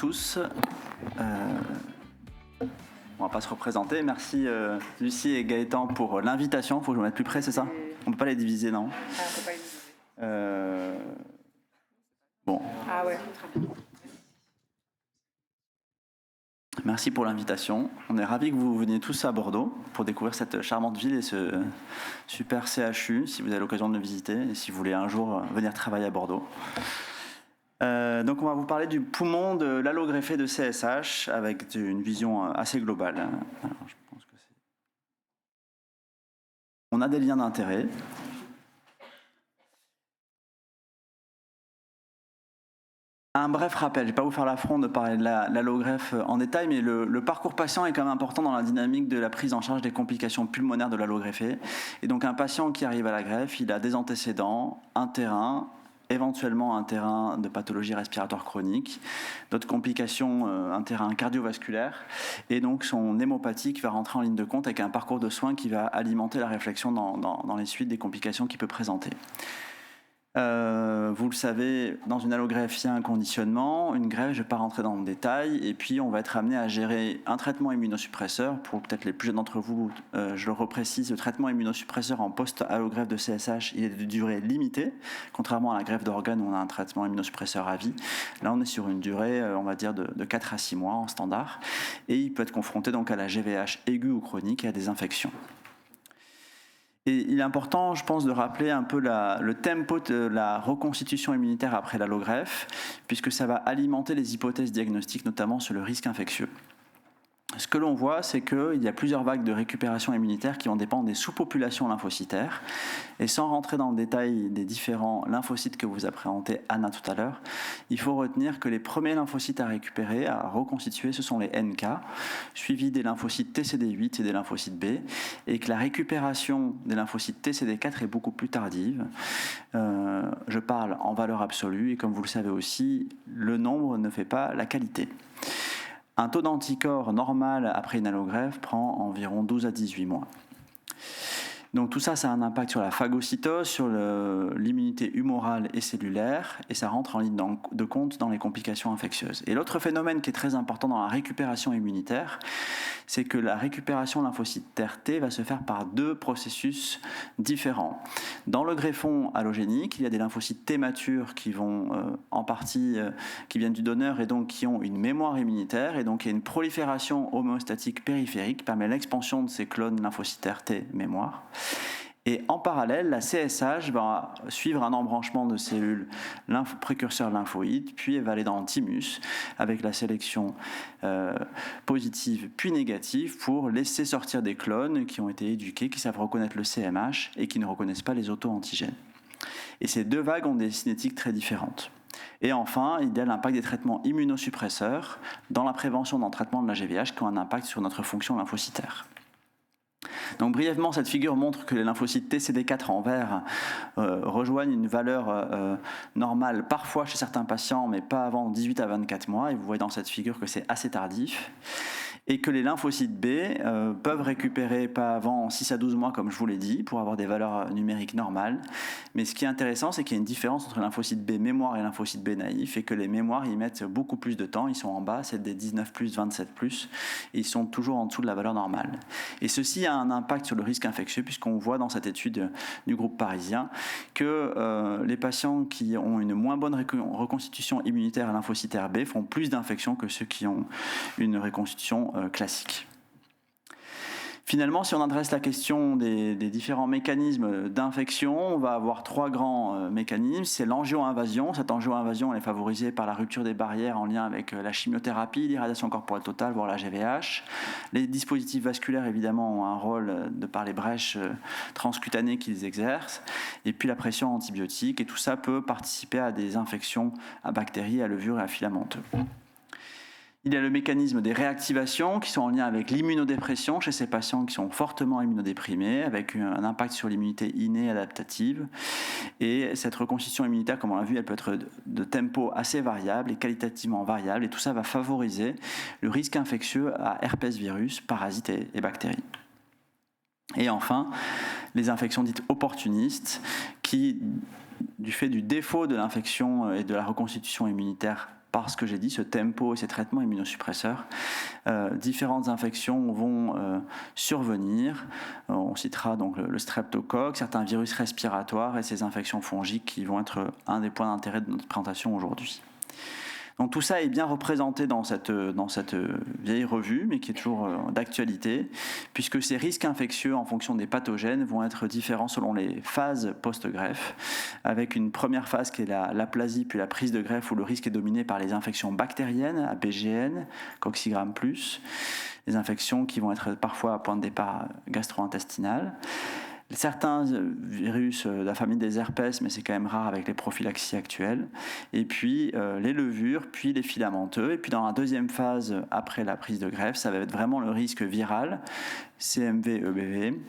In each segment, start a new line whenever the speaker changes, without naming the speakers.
tous. On va pas se représenter. Merci Lucie et Gaëtan pour l'invitation. Il faut que je me mette plus près, c'est ça? On peut pas les diviser, non?
Ah, on peut pas les diviser.
Bon.
Ah ouais.
Merci pour l'invitation. On est ravis que vous veniez tous à Bordeaux pour découvrir cette charmante ville et ce super CHU, si vous avez l'occasion de le visiter et si vous voulez un jour venir travailler à Bordeaux. Donc on va vous parler du poumon de l'allogreffé de CSH avec une vision assez globale. Alors, je pense que on a des liens d'intérêt. Un bref rappel, je ne vais pas vous faire l'affront de parler de l'allogreffe en détail, mais le parcours patient est quand même important dans la dynamique de la prise en charge des complications pulmonaires de l'allogreffé. Et donc un patient qui arrive à la greffe, il a des antécédents, un terrain, éventuellement un terrain de pathologie respiratoire chronique, d'autres complications, un terrain cardiovasculaire, et donc son hémopathie qui va rentrer en ligne de compte avec un parcours de soins qui va alimenter la réflexion dans les suites des complications qu'il peut présenter. Vous le savez, dans une allogreffe, il y a un conditionnement, une greffe, je ne vais pas rentrer dans le détail, et puis on va être amené à gérer un traitement immunosuppresseur. Pour peut-être les plus jeunes d'entre vous, je le reprécise, le traitement immunosuppresseur en post-allogreffe de CSH, il est de durée limitée, contrairement à la greffe d'organes où on a un traitement immunosuppresseur à vie. Là, on est sur une durée, on va dire, de 4 à 6 mois en standard, et il peut être confronté donc à la GVH aiguë ou chronique et à des infections. Et il est important, je pense, de rappeler un peu le tempo de la reconstitution immunitaire après l'allogreffe, puisque ça va alimenter les hypothèses diagnostiques, notamment sur le risque infectieux. Ce que l'on voit, c'est qu'il y a plusieurs vagues de récupération immunitaire qui vont dépendre des sous-populations lymphocytaires. Et sans rentrer dans le détail des différents lymphocytes que vous a présenté Anna tout à l'heure, il faut retenir que les premiers lymphocytes à récupérer, à reconstituer, ce sont les NK, suivis des lymphocytes TCD8 et des lymphocytes B, et que la récupération des lymphocytes TCD4 est beaucoup plus tardive. Je parle en valeur absolue, et comme vous le savez aussi, le nombre ne fait pas la qualité. Un taux d'anticorps normal après une allogreffe prend environ 12 à 18 mois. Donc tout ça, ça a un impact sur la phagocytose, sur l'immunité humorale et cellulaire, et ça rentre en ligne de compte dans les complications infectieuses. Et l'autre phénomène qui est très important dans la récupération immunitaire, c'est que la récupération lymphocytaire T va se faire par deux processus différents. Dans le greffon allogénique, il y a des lymphocytes T matures qui vont en partie, qui viennent du donneur et donc qui ont une mémoire immunitaire, et donc il y a une prolifération homéostatique périphérique qui permet l'expansion de ces clones lymphocytaires T mémoire. Et en parallèle, la CSH va suivre un embranchement de cellules précurseurs lymphoïdes, puis elle va aller dans le thymus avec la sélection positive puis négative pour laisser sortir des clones qui ont été éduqués, qui savent reconnaître le CMH et qui ne reconnaissent pas les auto-antigènes. Et ces deux vagues ont des cinétiques très différentes. Et enfin, il y a l'impact des traitements immunosuppresseurs dans la prévention d'un traitement de la GVH qui ont un impact sur notre fonction lymphocytaire. Donc brièvement, cette figure montre que les lymphocytes TCD4 en vert rejoignent une valeur normale parfois chez certains patients, mais pas avant 18 à 24 mois. Et vous voyez dans cette figure que c'est assez tardif. Et que les lymphocytes B peuvent récupérer pas avant 6 à 12 mois, comme je vous l'ai dit, pour avoir des valeurs numériques normales. Mais ce qui est intéressant, c'est qu'il y a une différence entre lymphocytes B mémoire et lymphocytes B naïfs, et que les mémoires, ils mettent beaucoup plus de temps. Ils sont en bas, c'est des 19+, 27+, et ils sont toujours en dessous de la valeur normale. Et ceci a un impact sur le risque infectieux, puisqu'on voit dans cette étude du groupe parisien que les patients qui ont une moins bonne reconstitution immunitaire lymphocytaire B font plus d'infections que ceux qui ont une reconstitution classique. Finalement, si on adresse la question des différents mécanismes d'infection, on va avoir trois grands mécanismes. C'est l'angio-invasion. Cette angio-invasion elle est favorisée par la rupture des barrières en lien avec la chimiothérapie, l'irradiation corporelle totale, voire la GVH. Les dispositifs vasculaires, évidemment, ont un rôle de par les brèches transcutanées qu'ils exercent. Et puis la pression antibiotique. Et tout ça peut participer à des infections à bactéries, à levure et à filamenteux. Il y a le mécanisme des réactivations qui sont en lien avec l'immunodépression chez ces patients qui sont fortement immunodéprimés, avec un impact sur l'immunité innée adaptative. Et cette reconstitution immunitaire, comme on l'a vu, elle peut être de tempo assez variable et qualitativement variable. Et tout ça va favoriser le risque infectieux à herpès virus, parasites et bactéries. Et enfin, les infections dites opportunistes qui, du fait du défaut de l'infection et de la reconstitution immunitaire par ce que j'ai dit, ce tempo et ces traitements immunosuppresseurs, différentes infections vont survenir. On citera donc le streptocoque, certains virus respiratoires et ces infections fongiques qui vont être un des points d'intérêt de notre présentation aujourd'hui. Donc tout ça est bien représenté dans cette vieille revue, mais qui est toujours d'actualité, puisque ces risques infectieux en fonction des pathogènes vont être différents selon les phases post-greffe, avec une première phase qui est l'aplasie, puis la prise de greffe, où le risque est dominé par les infections bactériennes, APGN, coccigram+, les infections qui vont être parfois à point de départ gastro-intestinal. Certains virus de la famille des herpès, mais c'est quand même rare avec les prophylaxies actuelles. Et puis les levures, puis les filamenteux. Et puis dans la deuxième phase, après la prise de greffe, ça va être vraiment le risque viral, CMV, EBV,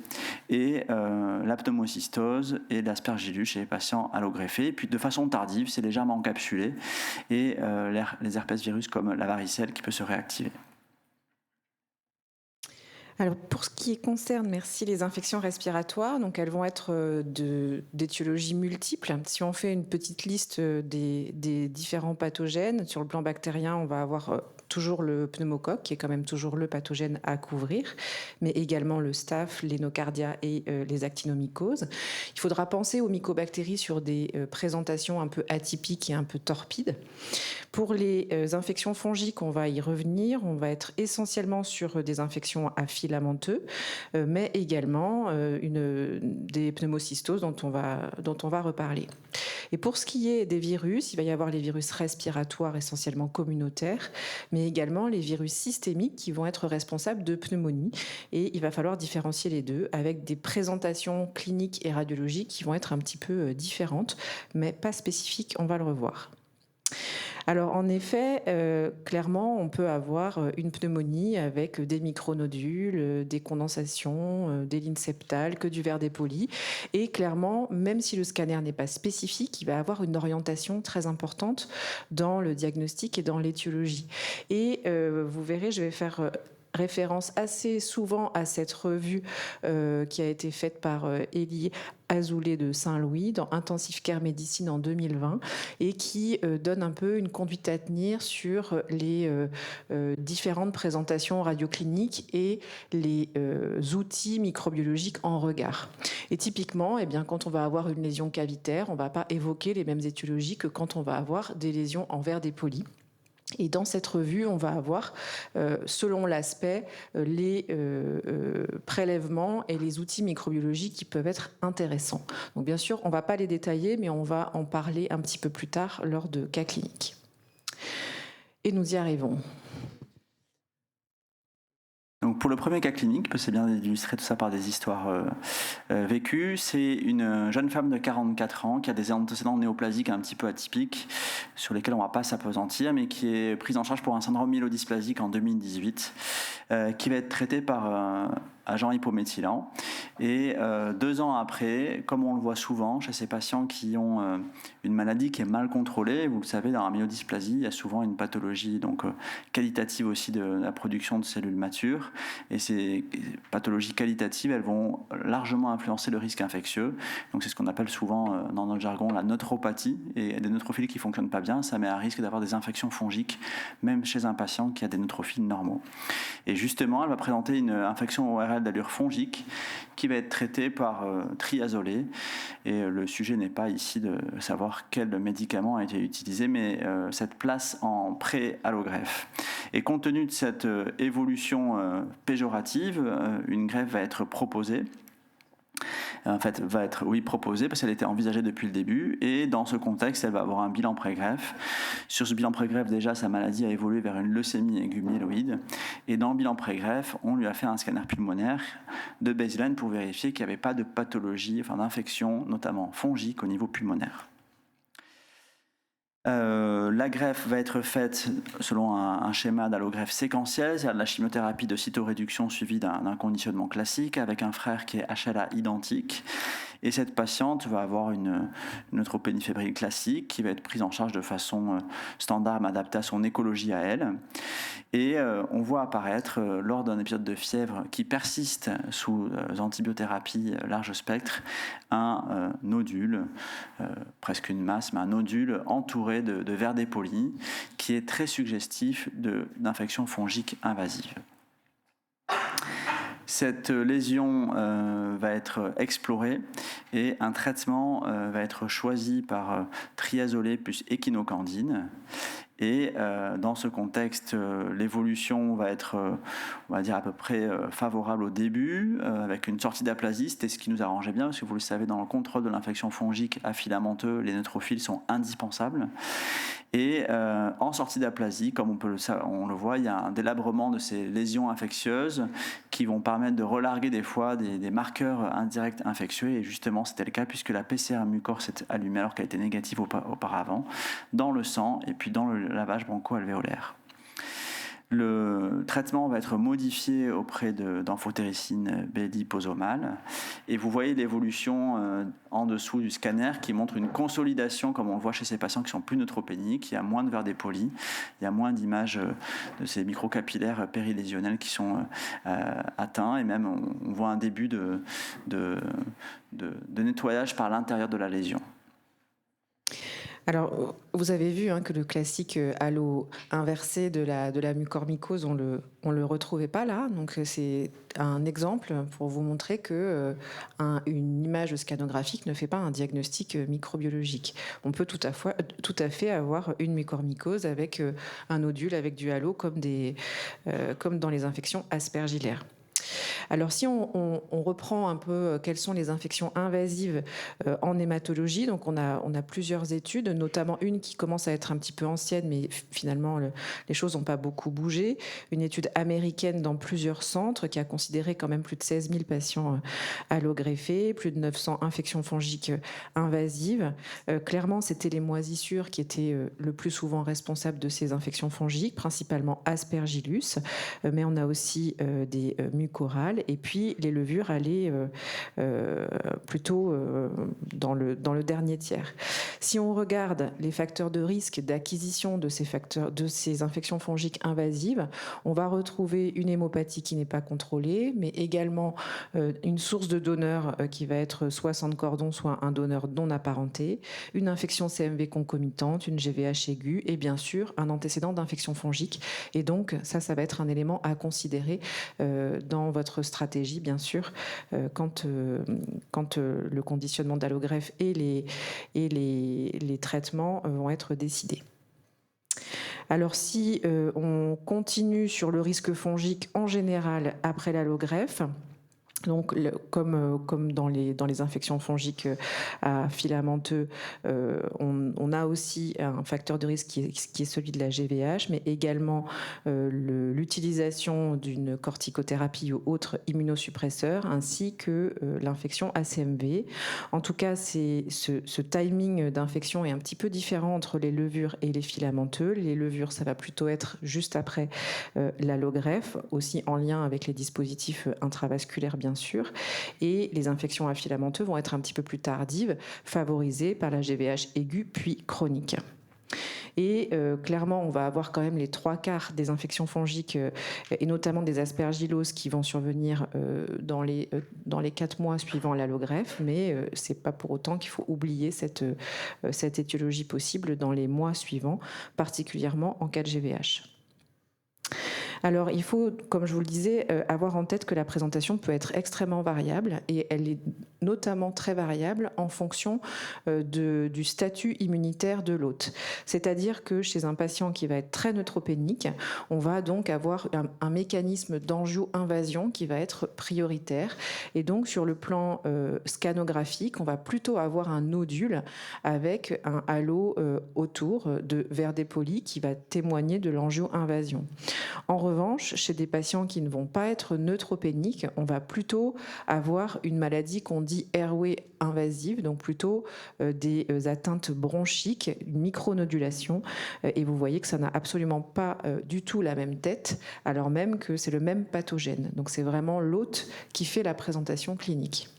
et la pneumocystose et l'aspergillus chez les patients allogreffés. Et puis de façon tardive, c'est légèrement encapsulé, et les herpès virus comme la varicelle qui peut se réactiver.
Alors, pour ce qui concerne, merci, les infections respiratoires, donc elles vont être d'étiologie multiple. Si on fait une petite liste des différents pathogènes, sur le plan bactérien, on va avoir toujours le pneumocoque, qui est quand même toujours le pathogène à couvrir, mais également le staph, les nocardia et les actinomycoses. Il faudra penser aux mycobactéries sur des présentations un peu atypiques et un peu torpides. Pour les infections fongiques, on va y revenir. On va être essentiellement sur des infections à filamenteux, mais également des pneumocystoses dont on va reparler. Et pour ce qui est des virus, il va y avoir les virus respiratoires essentiellement communautaires, mais également les virus systémiques qui vont être responsables de pneumonie. Et il va falloir différencier les deux avec des présentations cliniques et radiologiques qui vont être un petit peu différentes, mais pas spécifiques, on va le revoir. Alors en effet, clairement, on peut avoir une pneumonie avec des micronodules, des condensations, des lignes septales, que du verre dépoli. Et clairement, même si le scanner n'est pas spécifique, il va avoir une orientation très importante dans le diagnostic et dans l'étiologie. Et vous verrez, je vais faire référence assez souvent à cette revue qui a été faite par Élie Azoulay de Saint-Louis dans Intensive Care Médecine en 2020 et qui donne un peu une conduite à tenir sur les différentes présentations radiocliniques et les outils microbiologiques en regard. Et typiquement, eh bien, quand on va avoir une lésion cavitaire, on ne va pas évoquer les mêmes étiologies que quand on va avoir des lésions en verre dépoli. Et dans cette revue, on va avoir, selon l'aspect, les prélèvements et les outils microbiologiques qui peuvent être intéressants. Donc bien sûr, on ne va pas les détailler, mais on va en parler un petit peu plus tard lors de cas cliniques. Et nous y arrivons.
Donc pour le premier cas clinique, c'est bien d'illustrer tout ça par des histoires vécues, c'est une jeune femme de 44 ans qui a des antécédents néoplasiques un petit peu atypiques, sur lesquels on ne va pas s'appesantir, mais qui est prise en charge pour un syndrome myélodysplasique en 2018, qui va être traité par agent hypométhylant. Et 2 ans après, comme on le voit souvent chez ces patients qui ont une maladie qui est mal contrôlée, vous le savez, dans la myélodysplasie, il y a souvent une pathologie donc, qualitative aussi de la production de cellules matures. Et ces pathologies qualitatives, elles vont largement influencer le risque infectieux. Donc c'est ce qu'on appelle souvent dans notre jargon la neutropathie. Et des neutrophiles qui ne fonctionnent pas bien, ça met à risque d'avoir des infections fongiques, même chez un patient qui a des neutrophiles normaux. Et justement, elle va présenter une infection ORL d'allure fongique qui va être traitée par triazolé. Et le sujet n'est pas ici de savoir quel médicament a été utilisé, mais cette place en pré-allogreffe. Et compte tenu de cette évolution péjorative, une greffe va être proposée. En fait, va être proposée parce qu'elle était envisagée depuis le début, et dans ce contexte, elle va avoir un bilan pré-greffe. Sur ce bilan pré-greffe, déjà, sa maladie a évolué vers une leucémie aiguë myéloïde, et dans le bilan pré-greffe, on lui a fait un scanner pulmonaire de baseline pour vérifier qu'il n'y avait pas de pathologie, enfin d'infection, notamment fongique au niveau pulmonaire. La greffe va être faite selon un schéma d'allogreffe séquentielle, c'est-à-dire de la chimiothérapie de cytoréduction suivie d'un conditionnement classique avec un frère qui est HLA identique. Et cette patiente va avoir une neutropénie fébrile classique qui va être prise en charge de façon standard mais adaptée à son écologie à elle. Et on voit apparaître, lors d'un épisode de fièvre qui persiste sous antibiothérapie large spectre, un nodule, presque une masse, mais un nodule entouré entouré de vers dépolis, qui est très suggestif d'infection fongique invasive. Cette lésion va être explorée et un traitement va être choisi par triazolé plus échinocandine. Et dans ce contexte, l'évolution va être, on va dire, à peu près favorable au début, avec une sortie d'aplasie. C'était ce qui nous arrangeait bien, parce que vous le savez, dans le contrôle de l'infection fongique à filamenteux, les neutrophiles sont indispensables. Et en sortie d'aplasie, comme on le voit, il y a un délabrement de ces lésions infectieuses qui vont permettre de relarguer des fois des marqueurs indirects infectieux. Et justement, c'était le cas puisque la PCR mucor s'est allumée alors qu'elle était négative auparavant, dans le sang et puis dans le lavage broncho-alvéolaire. Le traitement va être modifié auprès d'amphotericine B liposomale et vous voyez l'évolution en dessous du scanner qui montre une consolidation comme on le voit chez ces patients qui sont plus neutropéniques, il y a moins de vers dépolis, il y a moins d'images de ces microcapillaires périlésionnels qui sont atteints et même on voit un début de nettoyage par l'intérieur de la lésion.
Alors, vous avez vu que le classique halo inversé de la mucormycose, on le retrouvait pas là. Donc, c'est un exemple pour vous montrer que une image scanographique ne fait pas un diagnostic microbiologique. On peut tout à fait avoir une mucormycose avec un nodule, avec du halo, comme dans les infections aspergillaires. Alors si on reprend un peu quelles sont les infections invasives en hématologie, donc on a plusieurs études, notamment une qui commence à être un petit peu ancienne, mais finalement les choses n'ont pas beaucoup bougé. Une étude américaine dans plusieurs centres qui a considéré quand même plus de 16 000 patients allogreffés, plus de 900 infections fongiques invasives. Clairement, c'était les moisissures qui étaient le plus souvent responsables de ces infections fongiques, principalement Aspergillus, mais on a aussi des mucorales. Et puis les levures allaient plutôt dans le dernier tiers. Si on regarde les facteurs de risque d'acquisition de ces infections fongiques invasives, on va retrouver une hémopathie qui n'est pas contrôlée, mais également une source de donneur qui va être soit sang de cordon, soit un donneur non apparenté, une infection CMV concomitante, une GVH aiguë et bien sûr un antécédent d'infection fongique. Et donc ça va être un élément à considérer dans votre stratégie, bien sûr, quand le conditionnement d'allogreffe et les traitements vont être décidés. Alors si on continue sur le risque fongique en général après l'allogreffe, donc, comme dans les infections fongiques à filamenteux, on a aussi un facteur de risque qui est celui de la GVH, mais également l'utilisation d'une corticothérapie ou autre immunosuppresseur, ainsi que l'infection ACMV. En tout cas, ce timing d'infection est un petit peu différent entre les levures et les filamenteux. Les levures, ça va plutôt être juste après l'allogreffe, aussi en lien avec les dispositifs intravasculaires, bien sûr, et les infections à filamenteux vont être un petit peu plus tardives, favorisées par la GVH aiguë puis chronique. Et clairement, on va avoir quand même les 3/4 des infections fongiques et notamment des aspergilloses qui vont survenir dans les 4 mois suivant l'allogreffe, mais c'est pas pour autant qu'il faut oublier cette étiologie possible dans les mois suivants, particulièrement en cas de GVH. Alors, il faut, comme je vous le disais, avoir en tête que la présentation peut être extrêmement variable et elle est notamment très variable en fonction du statut immunitaire de l'hôte. C'est-à-dire que chez un patient qui va être très neutropénique, on va donc avoir un mécanisme d'angio-invasion qui va être prioritaire. Et donc, sur le plan scanographique, on va plutôt avoir un nodule avec un halo autour de vers dépolis qui va témoigner de l'angio-invasion. En revanche, chez des patients qui ne vont pas être neutropéniques, on va plutôt avoir une maladie qu'on dit airway invasive, donc plutôt des atteintes bronchiques, une micronodulation, et vous voyez que ça n'a absolument pas du tout la même tête, alors même que c'est le même pathogène. Donc c'est vraiment l'hôte qui fait la présentation clinique.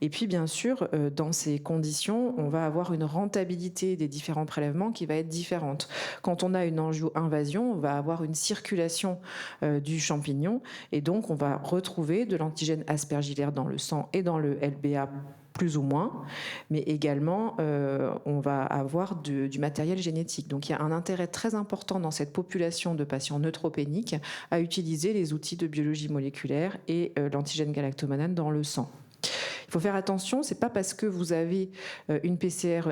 Et puis bien sûr, dans ces conditions, on va avoir une rentabilité des différents prélèvements qui va être différente. Quand on a une angio-invasion, on va avoir une circulation du champignon et donc on va retrouver de l'antigène aspergillaire dans le sang et dans le LBA plus ou moins, mais également on va avoir du matériel génétique. Donc il y a un intérêt très important dans cette population de patients neutropéniques à utiliser les outils de biologie moléculaire et l'antigène galactomannan dans le sang. Il faut faire attention, c'est pas parce que vous avez une PCR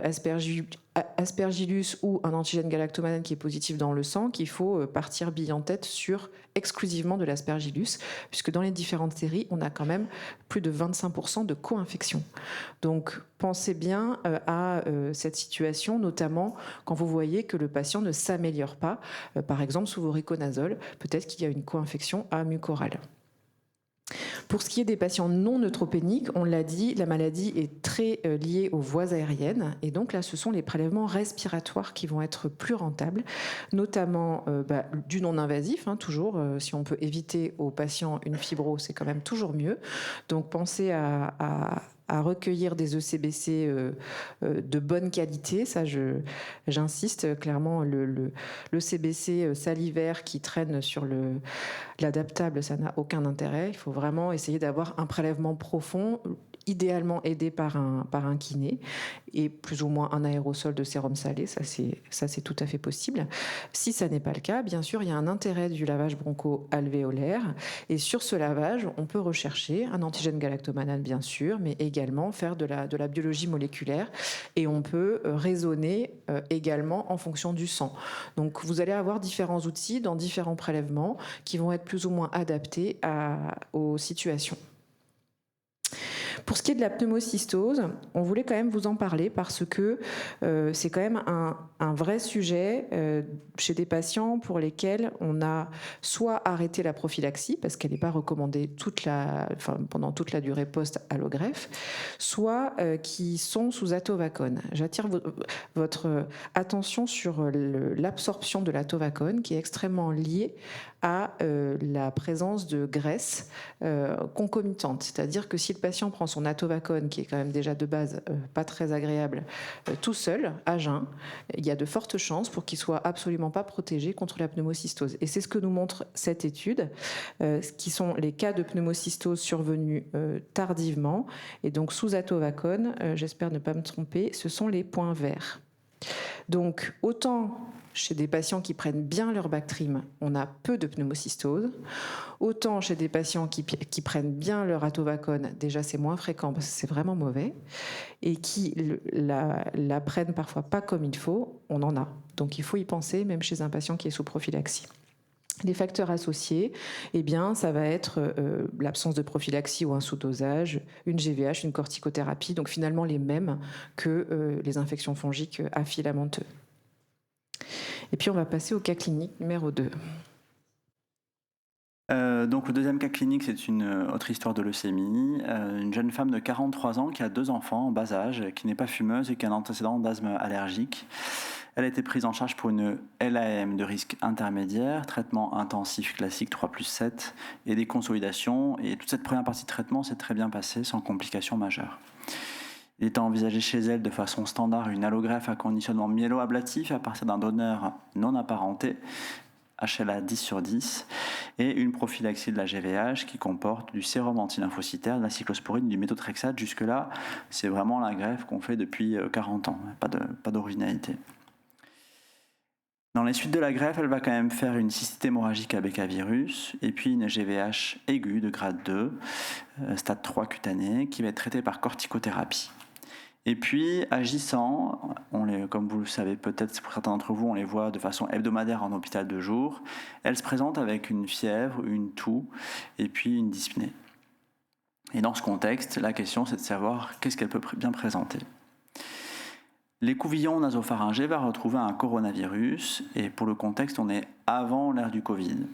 Aspergillus ou un antigène galactomannan qui est positif dans le sang qu'il faut partir bille en tête sur exclusivement de l'Aspergillus, puisque dans les différentes séries, on a quand même plus de 25% de co-infection. Donc pensez bien à cette situation, notamment quand vous voyez que le patient ne s'améliore pas, par exemple sous voriconazole, peut-être qu'il y a une co-infection à mucorale. Pour ce qui est des patients non neutropéniques, on l'a dit, la maladie est très liée aux voies aériennes, et donc là, ce sont les prélèvements respiratoires qui vont être plus rentables, notamment du non-invasif, toujours. Si on peut éviter aux patients une fibro, c'est quand même toujours mieux. Donc pensez à recueillir des ECBC de bonne qualité. Ça, j'insiste clairement, le CBC salivaire qui traîne sur l'adaptable, ça n'a aucun intérêt. Il faut vraiment essayer d'avoir un prélèvement profond, idéalement aidé par un kiné, et plus ou moins un aérosol de sérum salé, ça c'est tout à fait possible. Si ça n'est pas le cas, bien sûr, il y a un intérêt du lavage broncho-alvéolaire, et sur ce lavage, on peut rechercher un antigène galactomannan, bien sûr, mais également faire de la biologie moléculaire, et on peut raisonner également en fonction du sang. Donc vous allez avoir différents outils dans différents prélèvements qui vont être plus ou moins adaptés aux situations. Pour ce qui est de la pneumocystose, on voulait quand même vous en parler parce que c'est quand même un vrai sujet chez des patients pour lesquels on a soit arrêté la prophylaxie parce qu'elle n'est pas recommandée pendant toute la durée post-allogreffe, soit qui sont sous atovacone. J'attire votre attention sur l'absorption de l'atovacone qui est extrêmement liée à la présence de graisse concomitante. C'est-à-dire que si le patient prend son atovacone, qui est quand même déjà de base pas très agréable, tout seul, à jeun, il y a de fortes chances pour qu'il soit absolument pas protégé contre la pneumocystose. Et c'est ce que nous montre cette étude, qui sont les cas de pneumocystose survenus tardivement, et donc sous atovacone, j'espère ne pas me tromper, ce sont les points verts. Donc, autant chez des patients qui prennent bien leur Bactrim, on a peu de pneumocystose. Autant chez des patients qui prennent bien leur atovacone, déjà c'est moins fréquent parce que c'est vraiment mauvais, et qui la prennent parfois pas comme il faut, on en a. Donc il faut y penser, même chez un patient qui est sous prophylaxie. Les facteurs associés, ça va être l'absence de prophylaxie ou un sous-dosage, une GVH, une corticothérapie, donc finalement les mêmes que les infections fongiques à filamenteux. Et puis on va passer au cas clinique numéro 2.
Donc le deuxième cas clinique, c'est une autre histoire de leucémie. Une jeune femme de 43 ans qui a 2 enfants en bas âge, qui n'est pas fumeuse et qui a un antécédent d'asthme allergique. Elle a été prise en charge pour une LAM de risque intermédiaire, traitement intensif classique 3+7 et des consolidations. Et toute cette première partie de traitement s'est très bien passée sans complications majeures. Il est envisagé chez elle de façon standard une allogreffe à conditionnement myélo-ablatif à partir d'un donneur non apparenté, HLA 10/10, et une prophylaxie de la GVH qui comporte du sérum antilymphocytaire, de la cyclosporine, du méthotrexate. Jusque-là, c'est vraiment la greffe qu'on fait depuis 40 ans, pas d'originalité. Dans les suites de la greffe, elle va quand même faire une cystite hémorragique à bécavirus et puis une GVH aiguë de grade 2, stade 3 cutané, qui va être traitée par corticothérapie. Et puis, agissant, comme vous le savez peut-être, pour certains d'entre vous, on les voit de façon hebdomadaire en hôpital de jour, elle se présente avec une fièvre, une toux et puis une dyspnée. Et dans ce contexte, la question c'est de savoir qu'est-ce qu'elle peut bien présenter. L'écouvillon nasopharyngé va retrouver un coronavirus, et pour le contexte, on est avant l'ère du Covid.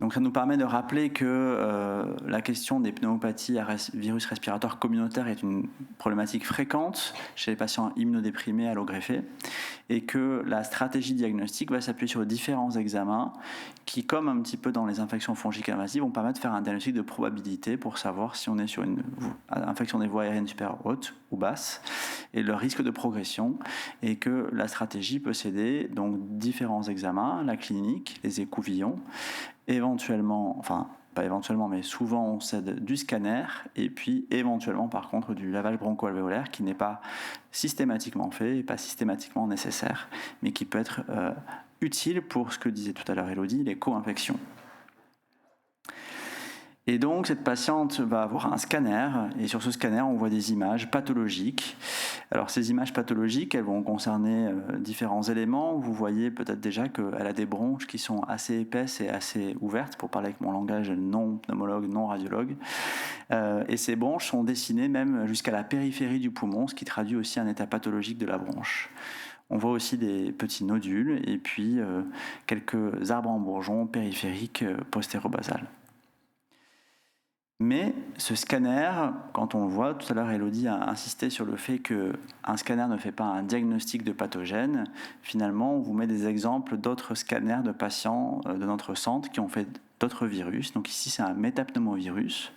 Donc ça nous permet de rappeler que la question des pneumopathies à virus respiratoire communautaire est une problématique fréquente chez les patients immunodéprimés allogreffés, et que la stratégie diagnostique va s'appuyer sur différents examens qui, comme un petit peu dans les infections fongiques invasives, vont permettre de faire un diagnostic de probabilité pour savoir si on est sur une infection des voies aériennes supérieures hautes ou basses et le risque de progression, et que la stratégie peut s'aider donc différents examens, la clinique, les écouvillons, éventuellement, pas éventuellement, mais souvent on s'aide du scanner et puis éventuellement par contre du lavage broncho-alvéolaire qui n'est pas systématiquement fait et pas systématiquement nécessaire, mais qui peut être utile pour ce que disait tout à l'heure Elodie, les co-infections. Et donc cette patiente va avoir un scanner et sur ce scanner on voit des images pathologiques. Alors ces images pathologiques elles vont concerner différents éléments. Vous voyez peut-être déjà qu'elle a des bronches qui sont assez épaisses et assez ouvertes pour parler avec mon langage non pneumologue, non radiologue. Et ces bronches sont dessinées même jusqu'à la périphérie du poumon, ce qui traduit aussi un état pathologique de la bronche. On voit aussi des petits nodules et puis quelques arbres en bourgeon périphériques postéro-basales. Mais ce scanner, quand on le voit, tout à l'heure Elodie a insisté sur le fait qu'un scanner ne fait pas un diagnostic de pathogène. Finalement, on vous met des exemples d'autres scanners de patients de notre centre qui ont fait d'autres virus. Donc ici, c'est un métapneumovirus.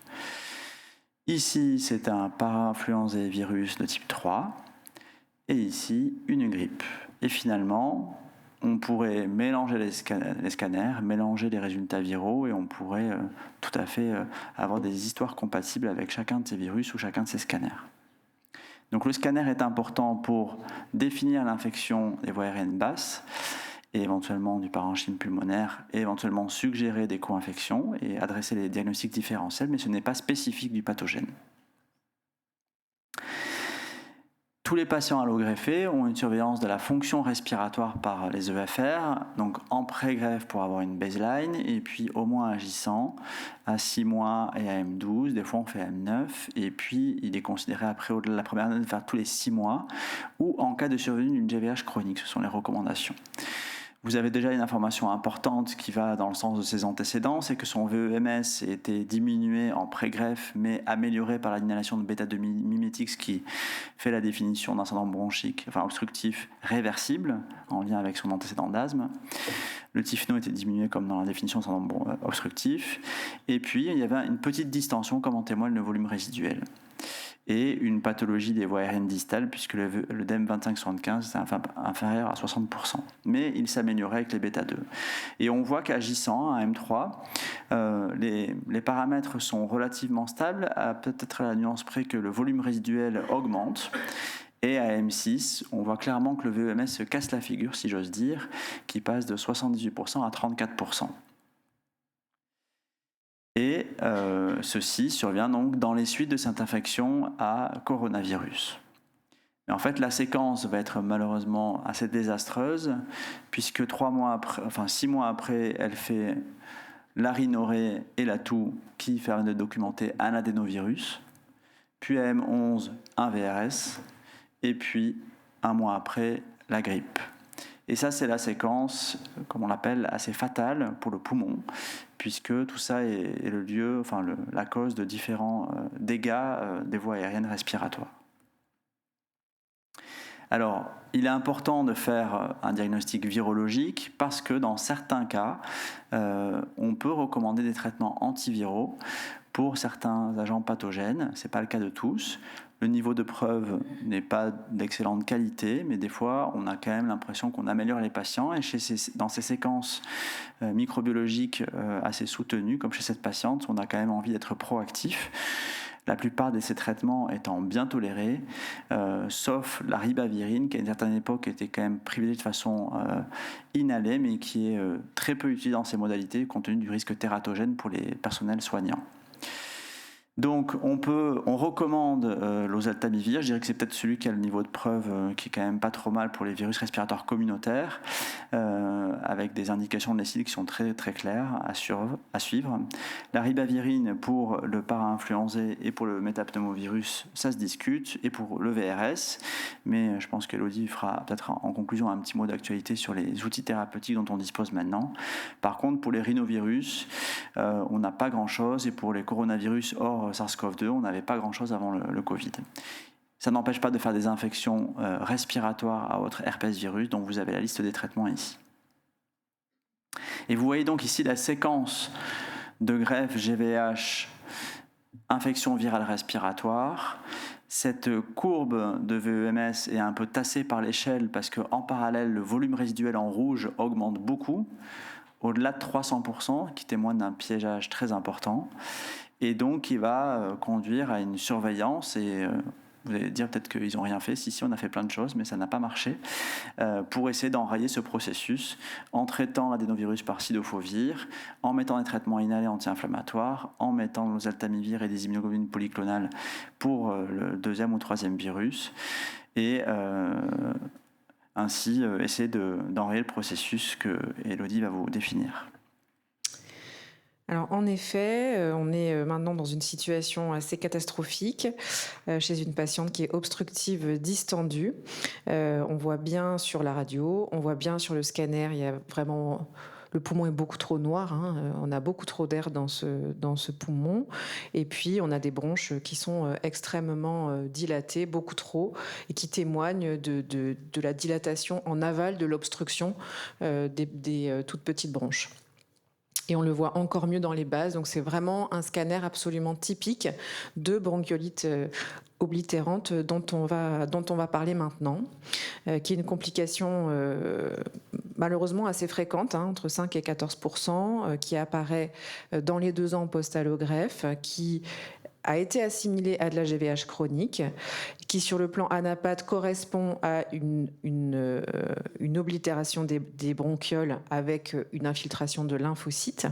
Ici, c'est un parainfluenzé virus de type 3. Et ici, une grippe. Et finalement, on pourrait mélanger les scanners, mélanger les résultats viraux et on pourrait tout à fait avoir des histoires compatibles avec chacun de ces virus ou chacun de ces scanners. Donc le scanner est important pour définir l'infection des voies aériennes basses et éventuellement du parenchyme pulmonaire et éventuellement suggérer des co-infections et adresser les diagnostics différentiels, mais ce n'est pas spécifique du pathogène. Tous les patients allogreffés ont une surveillance de la fonction respiratoire par les EFR, donc en pré-greffe pour avoir une baseline, et puis au moins agissant à 6 mois et à M12, des fois on fait M9, et puis il est considéré après au-delà de la première année de faire tous les 6 mois, ou en cas de survenue d'une GVH chronique, ce sont les recommandations. Vous avez déjà une information importante qui va dans le sens de ses antécédents, c'est que son VEMS était diminué en pré-greffe, mais amélioré par l'inhalation de bêta-2 mimétique, ce qui fait la définition d'un syndrome bronchique, enfin obstructif, réversible, en lien avec son antécédent d'asthme. Le typhno était diminué comme dans la définition de syndrome obstructif. Et puis, il y avait une petite distension, comme en témoigne le volume résiduel. Et une pathologie des voies aériennes distales, puisque le DEM 2575 est inférieur à 60%. Mais il s'améliorait avec les bêta-2. Et on voit qu'agissant à M3, les paramètres sont relativement stables, à peut-être la nuance près que le volume résiduel augmente. Et à M6, on voit clairement que le VEMS se casse la figure, si j'ose dire, qui passe de 78% à 34%. Et ceci survient donc dans les suites de cette infection à coronavirus. Mais en fait, la séquence va être malheureusement assez désastreuse, puisque 6 mois après, elle fait la rhinorrhée et la toux qui permettent de documenter un adénovirus, puis à M11, un VRS, et puis un mois après, la grippe. Et ça, c'est la séquence, comme on l'appelle, assez fatale pour le poumon, puisque tout ça est le lieu, la cause de différents dégâts des voies aériennes respiratoires. Alors, il est important de faire un diagnostic virologique parce que dans certains cas, on peut recommander des traitements antiviraux pour certains agents pathogènes. Ce n'est pas le cas de tous. Le niveau de preuve n'est pas d'excellente qualité, mais des fois, on a quand même l'impression qu'on améliore les patients. Et dans ces séquences microbiologiques assez soutenues, comme chez cette patiente, on a quand même envie d'être proactif. La plupart de ces traitements étant bien tolérés, sauf la ribavirine, qui à une certaine époque était quand même privilégiée de façon inhalée, mais qui est très peu utilisée dans ces modalités, compte tenu du risque tératogène pour les personnels soignants. Donc on recommande l'oseltamivir, je dirais que c'est peut-être celui qui a le niveau de preuve qui est quand même pas trop mal pour les virus respiratoires communautaires, avec des indications de l'acide qui sont très très claires à suivre. La ribavirine pour le para-influenzé et pour le métapneumovirus, ça se discute, et pour le VRS, mais je pense qu'Elodie fera peut-être en conclusion un petit mot d'actualité sur les outils thérapeutiques dont on dispose maintenant. Par contre, pour les rhinovirus, on n'a pas grand-chose, et pour les coronavirus hors SARS-CoV-2, on n'avait pas grand-chose avant le Covid. Ça n'empêche pas de faire des infections respiratoires à autres herpès virus, dont vous avez la liste des traitements ici. Et vous voyez donc ici la séquence de greffe GVH, infection virale respiratoire. Cette courbe de VEMS est un peu tassée par l'échelle parce qu'en parallèle, le volume résiduel en rouge augmente beaucoup. au-delà de 300%, qui témoigne d'un piégeage très important, et donc qui va conduire à une surveillance et vous allez dire peut-être qu'ils n'ont rien fait. Si, on a fait plein de choses, mais ça n'a pas marché. Pour essayer d'enrayer ce processus en traitant l'adénovirus par cidofovir, en mettant des traitements inhalés anti-inflammatoires, en mettant nos altamivir et des immunoglobulines polyclonales pour le deuxième ou troisième virus. Et ainsi essayer d'enrayer le processus que Élodie va vous définir.
Alors en effet, on est maintenant dans une situation assez catastrophique chez une patiente qui est obstructive distendue. On voit bien sur la radio, on voit bien sur le scanner, il y a vraiment... Le poumon est beaucoup trop noir, on a beaucoup trop d'air dans ce poumon. Et puis, on a des bronches qui sont extrêmement dilatées, beaucoup trop, et qui témoignent de la dilatation en aval de l'obstruction des toutes petites bronches. Et on le voit encore mieux dans les bases. Donc, c'est vraiment un scanner absolument typique de bronchiolite oblitérante dont on va parler maintenant, qui est une complication malheureusement assez fréquente, entre 5 et 14%, qui apparaît dans les 2 ans post-allogreffe, qui a été assimilée à de la GVH chronique, qui sur le plan ANAPAT correspond à une oblitération des bronchioles avec une infiltration de lymphocytes,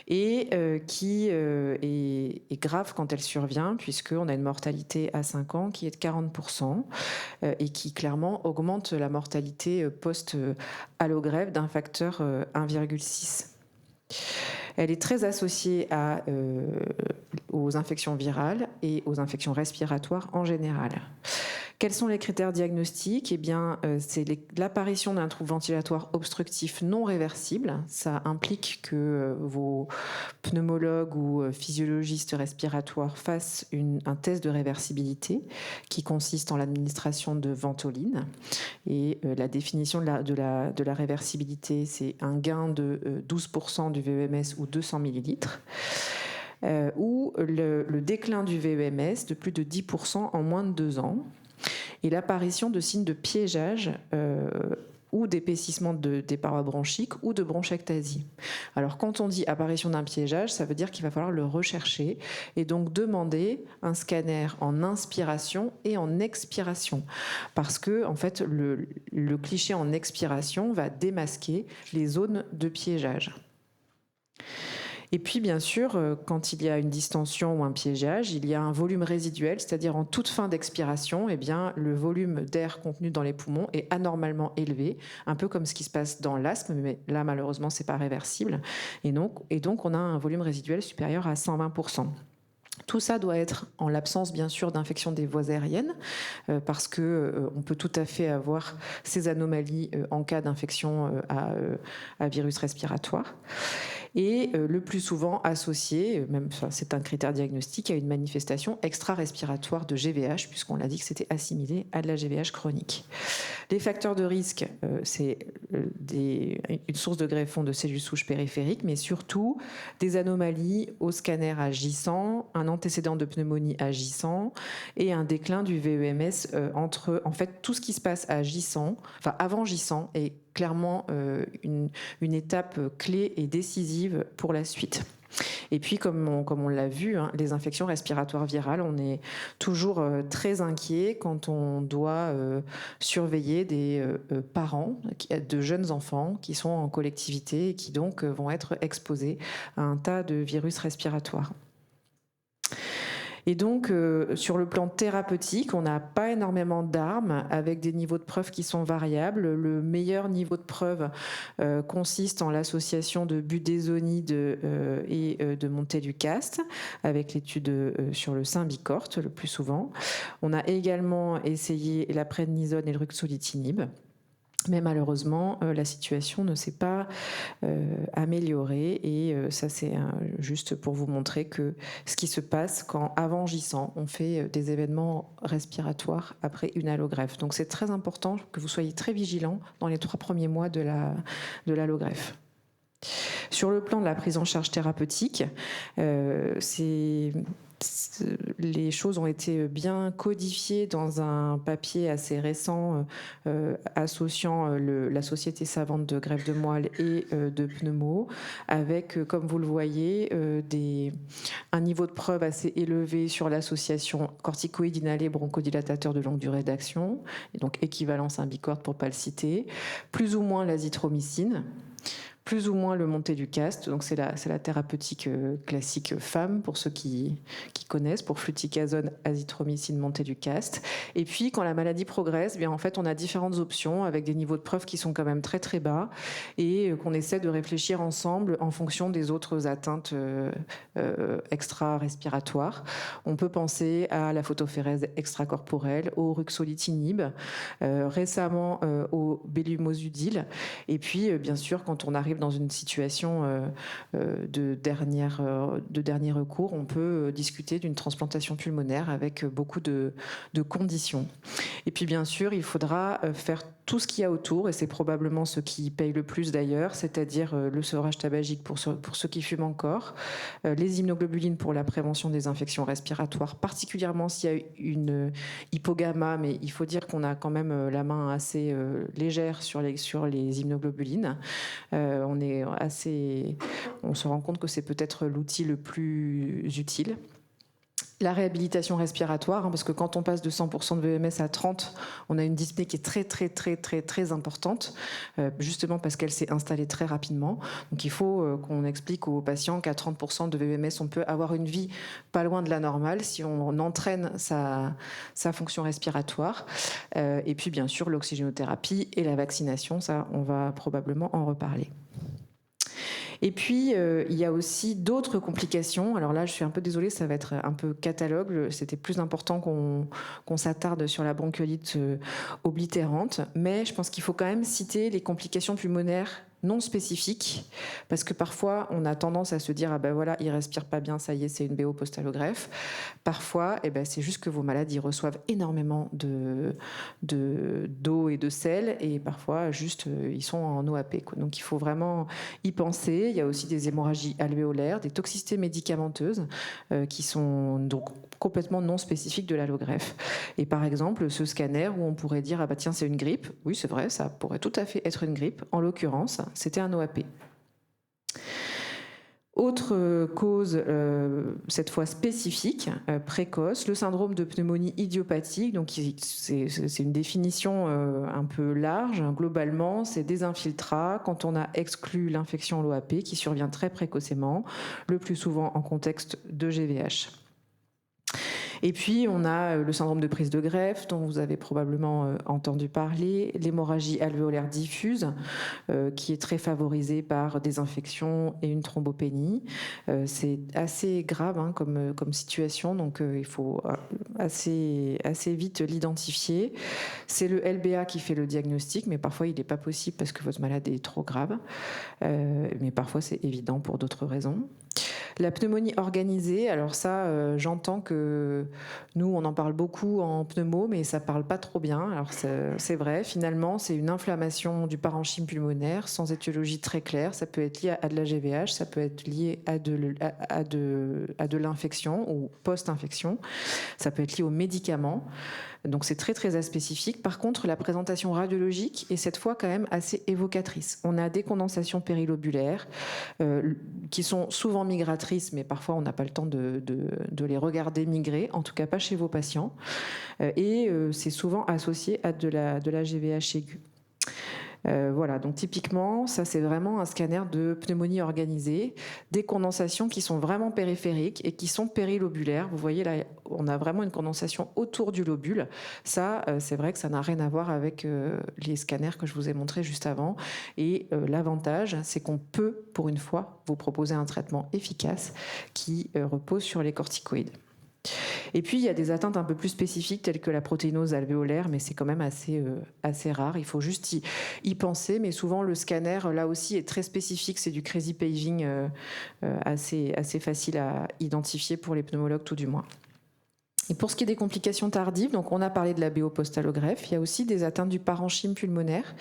et qui est grave quand elle survient, puisqu'on a une mortalité à 5 ans qui est de 40%, et qui clairement augmente la mortalité post-allogreffe d'un facteur 1,6. Elle est très associée aux infections virales et aux infections respiratoires en général. Quels sont les critères diagnostiques ? Eh bien, c'est l'apparition d'un trouble ventilatoire obstructif non réversible. Ça implique que vos pneumologues ou physiologistes respiratoires fassent un test de réversibilité qui consiste en l'administration de ventoline. Et la définition de la réversibilité, c'est un gain de 12% du VEMS ou 200 millilitres. Ou le déclin du VEMS de plus de 10% en moins de 2 ans. Et l'apparition de signes de piégeage ou d'épaississement des parois bronchiques ou de bronchectasie. Alors quand on dit apparition d'un piégeage, ça veut dire qu'il va falloir le rechercher et donc demander un scanner en inspiration et en expiration. Parce que en fait, le cliché en expiration va démasquer les zones de piégeage. Et puis, bien sûr, quand il y a une distension ou un piégeage, il y a un volume résiduel, c'est-à-dire en toute fin d'expiration, eh bien, le volume d'air contenu dans les poumons est anormalement élevé, un peu comme ce qui se passe dans l'asthme, mais là, malheureusement, c'est pas réversible. Et donc, on a un volume résiduel supérieur à 120%. Tout ça doit être en l'absence, bien sûr, d'infection des voies aériennes, parce qu'on peut tout à fait avoir ces anomalies en cas d'infection à virus respiratoire. Et le plus souvent associé, c'est un critère diagnostique, à une manifestation extra-respiratoire de GVH, puisqu'on l'a dit que c'était assimilé à de la GVH chronique. Les facteurs de risque, c'est une source de greffon de cellules souches périphériques, mais surtout des anomalies au scanner agissant, un antécédent de pneumonie agissant et un déclin du VEMS en fait, tout ce qui se passe avant gissant est clairement une étape clé et décisive pour la suite. Et puis, comme on l'a vu, les infections respiratoires virales, on est toujours très inquiet quand on doit surveiller des parents de jeunes enfants qui sont en collectivité et qui donc vont être exposés à un tas de virus respiratoires. Et donc, sur le plan thérapeutique, on n'a pas énormément d'armes avec des niveaux de preuve qui sont variables. Le meilleur niveau de preuve consiste en l'association de budesonide et de montelukast avec l'étude sur le Symbicort le plus souvent. On a également essayé la prednisone et le ruxolitinib. Mais malheureusement, la situation ne s'est pas améliorée et ça c'est juste pour vous montrer que ce qui se passe quand avant gissant, on fait des événements respiratoires après une allogreffe. Donc c'est très important que vous soyez très vigilants dans les 3 premiers mois de l'allogreffe. Sur le plan de la prise en charge thérapeutique, les choses ont été bien codifiées dans un papier assez récent associant la Société savante de greffe de moelle et de pneumo, avec, comme vous le voyez, un niveau de preuve assez élevé sur l'association corticoïde inhalé bronchodilatateur de longue durée d'action, et donc équivalence Symbicort pour ne pas le citer, plus ou moins l'azithromycine, plus ou moins le montelukast, donc c'est la thérapeutique classique femme pour ceux qui connaissent, pour fluticasone, azithromycine, montelukast. Et puis quand la maladie progresse, eh bien en fait on a différentes options avec des niveaux de preuve qui sont quand même très très bas et qu'on essaie de réfléchir ensemble en fonction des autres atteintes extra-respiratoires. On peut penser à la photophérèse extracorporelle, au ruxolitinib, récemment au belumosudil, et puis bien sûr quand on arrive dans une situation de dernier recours, on peut discuter d'une transplantation pulmonaire avec beaucoup de conditions. Et puis bien sûr, il faudra faire tout ce qu'il y a autour, et c'est probablement ce qui paye le plus d'ailleurs, c'est-à-dire le sevrage tabagique pour ceux qui fument encore, les immunoglobulines pour la prévention des infections respiratoires, particulièrement s'il y a une hypogamma, mais il faut dire qu'on a quand même la main assez légère sur les immunoglobulines. On se rend compte que c'est peut-être l'outil le plus utile. La réhabilitation respiratoire, parce que quand on passe de 100% de VMS à 30%, on a une dyspnée qui est très très très très très importante, justement parce qu'elle s'est installée très rapidement. Donc il faut qu'on explique aux patients qu'à 30% de VMS, on peut avoir une vie pas loin de la normale si on entraîne sa fonction respiratoire. Et puis bien sûr l'oxygénothérapie et la vaccination, ça on va probablement en reparler. Et puis, il y a aussi d'autres complications. Alors là, je suis un peu désolée, ça va être un peu catalogue. C'était plus important qu'on s'attarde sur la bronchiolite oblitérante. Mais je pense qu'il faut quand même citer les complications pulmonaires non spécifiques, parce que parfois on a tendance à se dire ah ben voilà, il respire pas bien, ça y est, c'est une BO post-allogreffe. Parfois, c'est juste que vos malades ils reçoivent énormément d'eau et de sel, et parfois juste ils sont en OAP, quoi. Donc il faut vraiment y penser. Il y a aussi des hémorragies alvéolaires, des toxicités médicamenteuses qui sont donc complètement non spécifiques de l'allogreffe. Et par exemple, ce scanner où on pourrait dire ah bah tiens, c'est une grippe. Oui, c'est vrai, ça pourrait tout à fait être une grippe. En l'occurrence, c'était un OAP. Autre cause, cette fois spécifique, précoce, le syndrome de pneumonie idiopathique. Donc c'est une définition un peu large. Globalement, c'est des infiltrats quand on a exclu l'infection à l'OAP qui survient très précocement, le plus souvent en contexte de GVH. Et puis, on a le syndrome de prise de greffe, dont vous avez probablement entendu parler, l'hémorragie alvéolaire diffuse, qui est très favorisée par des infections et une thrombopénie. C'est assez grave comme situation, donc il faut assez vite l'identifier. C'est le LBA qui fait le diagnostic, mais parfois il n'est pas possible parce que votre maladie est trop grave. Mais parfois c'est évident pour d'autres raisons. La pneumonie organisée, alors ça, j'entends que nous, on en parle beaucoup en pneumo, mais ça parle pas trop bien. Alors c'est vrai, finalement, c'est une inflammation du parenchyme pulmonaire sans étiologie très claire. Ça peut être lié à de la GVH, ça peut être lié à de l'infection ou post-infection. Ça peut être lié aux médicaments. Donc c'est très très aspécifique. Par contre, la présentation radiologique est cette fois quand même assez évocatrice. On a des condensations périlobulaires qui sont souvent migratrices, mais parfois on n'a pas le temps de les regarder migrer, en tout cas pas chez vos patients. Et c'est souvent associé à de la GVH aiguë. Voilà, donc typiquement, ça c'est vraiment un scanner de pneumonie organisée, des condensations qui sont vraiment périphériques et qui sont périlobulaires. Vous voyez là, on a vraiment une condensation autour du lobule. Ça, c'est vrai que ça n'a rien à voir avec les scanners que je vous ai montrés juste avant. Et l'avantage, c'est qu'on peut, pour une fois, vous proposer un traitement efficace qui repose sur les corticoïdes. Et puis, il y a des atteintes un peu plus spécifiques telles que la protéinose alvéolaire, mais c'est quand même assez rare. Il faut juste y penser, mais souvent le scanner, là aussi, est très spécifique. C'est du crazy paging assez facile à identifier pour les pneumologues, tout du moins. Et pour ce qui est des complications tardives, donc on a parlé de la BO post-allogreffe, il y a aussi des atteintes du parenchyme pulmonaire.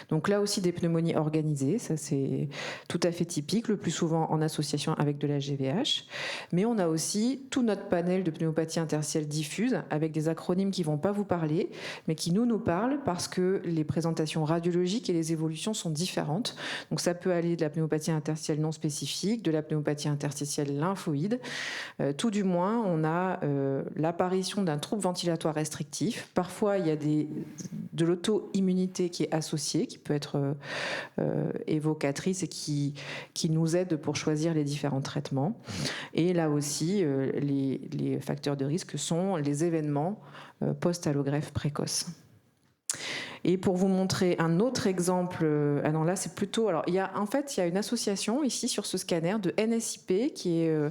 Donc là aussi des pneumonies organisées, ça c'est tout à fait typique, le plus souvent en association avec de la GVH. Mais on a aussi tout notre panel de pneumopathie interstitielle diffuse avec des acronymes qui ne vont pas vous parler, mais qui nous parlent parce que les présentations radiologiques et les évolutions sont différentes. Donc ça peut aller de la pneumopathie interstitielle non spécifique, de la pneumopathie interstitielle lymphoïde. Tout du moins, on a l'apparition d'un trouble ventilatoire restrictif. Parfois, il y a de l'auto-immunité qui est associée, qui peut être évocatrice et qui nous aide pour choisir les différents traitements. Et là aussi, les facteurs de risque sont les événements post-allogreffe précoce. Et pour vous montrer un autre exemple, non là c'est plutôt, alors il y a une association ici sur ce scanner de NSIP qui est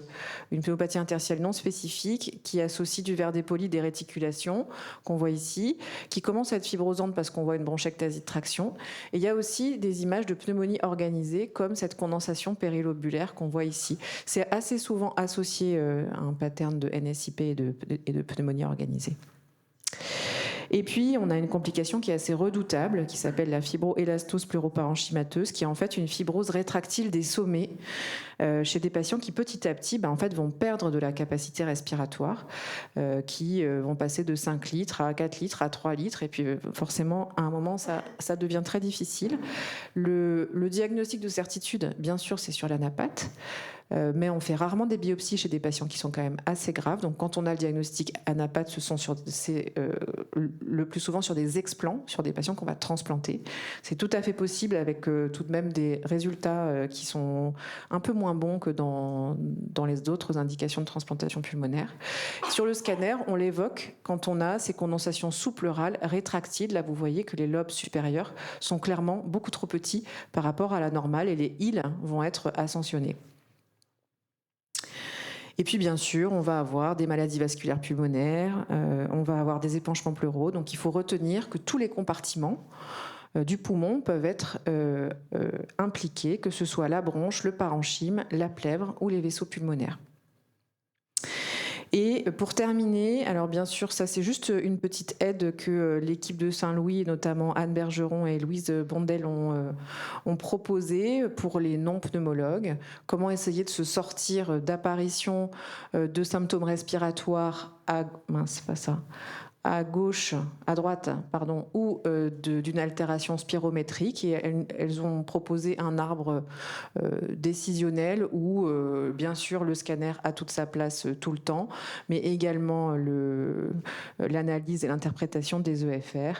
une pneumopathie interstitielle non spécifique qui associe du verre dépoli, des réticulations qu'on voit ici, qui commence à être fibrosante parce qu'on voit une bronchectasie de traction. Et il y a aussi des images de pneumonie organisée comme cette condensation périlobulaire qu'on voit ici. C'est assez souvent associé à un pattern de NSIP et de pneumonie organisée. Et puis, on a une complication qui est assez redoutable, qui s'appelle la fibroélastose pleuroparenchymateuse, qui est en fait une fibrose rétractile des sommets chez des patients qui, petit à petit, en fait, vont perdre de la capacité respiratoire, qui vont passer de 5 litres à 4 litres, à 3 litres, et puis forcément, à un moment, ça devient très difficile. Le diagnostic de certitude, bien sûr, c'est sur l'anapathe. Mais on fait rarement des biopsies chez des patients qui sont quand même assez graves. Donc quand on a le diagnostic anapathe, c'est le plus souvent sur des explants, sur des patients qu'on va transplanter. C'est tout à fait possible avec tout de même des résultats qui sont un peu moins bons que dans les autres indications de transplantation pulmonaire. Sur le scanner, on l'évoque quand on a ces condensations sous-pleurales rétractiles. Là, vous voyez que les lobes supérieurs sont clairement beaucoup trop petits par rapport à la normale et les îles vont être ascensionnées. Et puis bien sûr, on va avoir des maladies vasculaires pulmonaires, on va avoir des épanchements pleuraux. Donc il faut retenir que tous les compartiments du poumon peuvent être impliqués, que ce soit la bronche, le parenchyme, la plèvre ou les vaisseaux pulmonaires. Et pour terminer, alors bien sûr, ça c'est juste une petite aide que l'équipe de Saint-Louis, notamment Anne Bergeron et Louise Bondel ont proposé pour les non-pneumologues. Comment essayer de se sortir d'apparition de symptômes respiratoires à gauche, à droite, pardon, ou d'une altération spirométrique. Et elles ont proposé un arbre décisionnel où, bien sûr, le scanner a toute sa place tout le temps, mais également l'analyse et l'interprétation des EFR.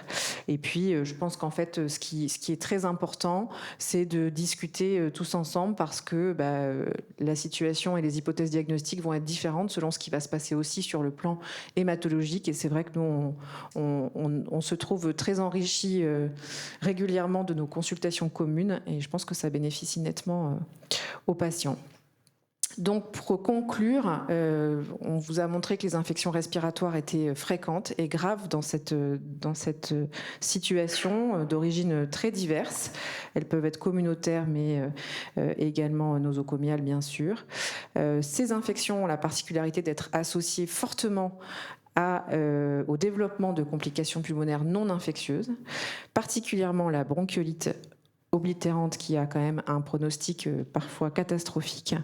Et puis, je pense qu'en fait, ce qui est très important, c'est de discuter tous ensemble parce que la situation et les hypothèses diagnostiques vont être différentes selon ce qui va se passer aussi sur le plan hématologique. Et c'est vrai que nous, on se trouve très enrichi régulièrement de nos consultations communes et je pense que ça bénéficie nettement aux patients. Donc pour conclure, on vous a montré que les infections respiratoires étaient fréquentes et graves dans cette situation d'origine très diverse. Elles peuvent être communautaires mais également nosocomiales bien sûr. Ces infections ont la particularité d'être associées fortement au développement de complications pulmonaires non infectieuses, particulièrement la bronchiolite oblitérante qui a quand même un pronostic parfois catastrophique.